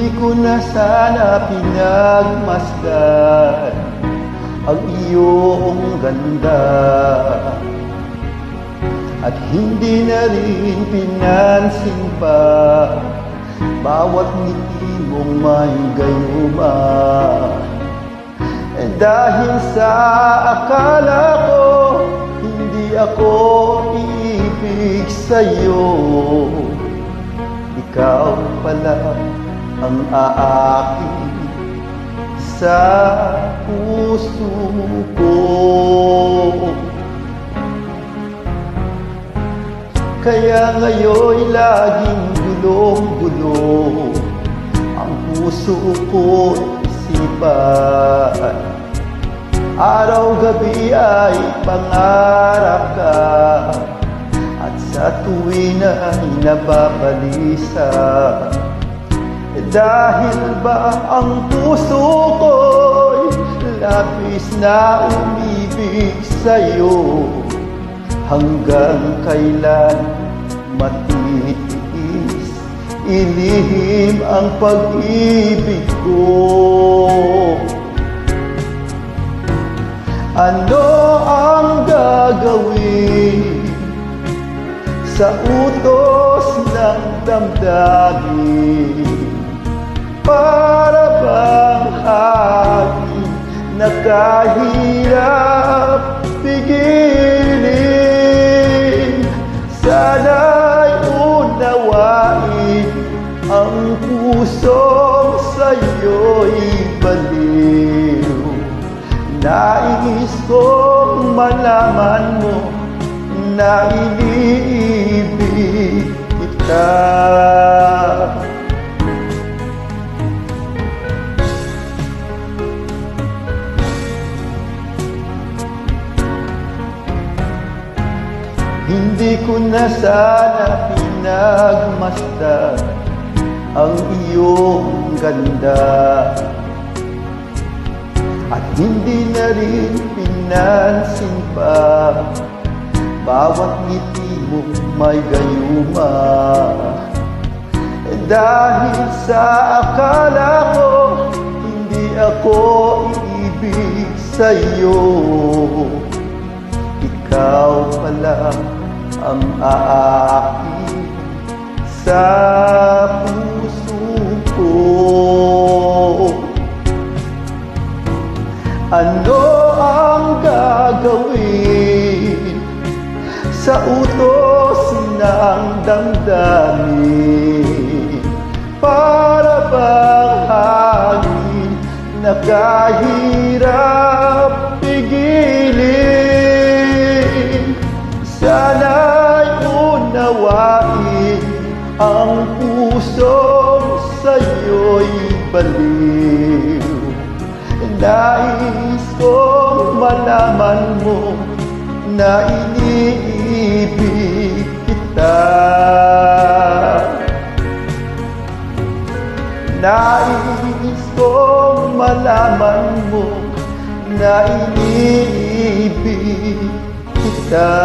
Hindi ko na sana pinagmasdan ang iyong ganda, at hindi na rin pinansin pa bawat ngiti mong may gayuma. Dahil sa akala ko hindi ako iibig sa'yo, ikaw pala ang aakit sa puso ko. Kaya ngayon'y laging gulong-gulo ang puso ko't isipan. Araw-gabi ay pangarap ka, at sa tuwin ay nababalisa. Dahil ba ang puso ko'y labis na umibig sa'yo, hanggang kailan matitiis ilihim ang pag-ibig ko? Ano ang gagawin sa utos ng damdamin? Para bang hangin na kahirap pigilin? Sana'y unawain ang pusong sa'yo'y baliw. Nais kong malaman mo na iniibig kita. Hindi ko na sana pinagmasdan ang iyong ganda, at hindi na rin pinansin pa bawat ngiti mo may gayuma. Dahil sa akala ko hindi ako iibig sa'yo, ikaw pala ang aakit sa puso ko. Ano ang gagawin sa utos ng damdamin? Para bang hangin na kahirap pigilin? Sana'y unawain ang pusong sa'yo'y baliw. Nais kong malaman mo na iniibig kita. Nais kong malaman mo na iniibig kita.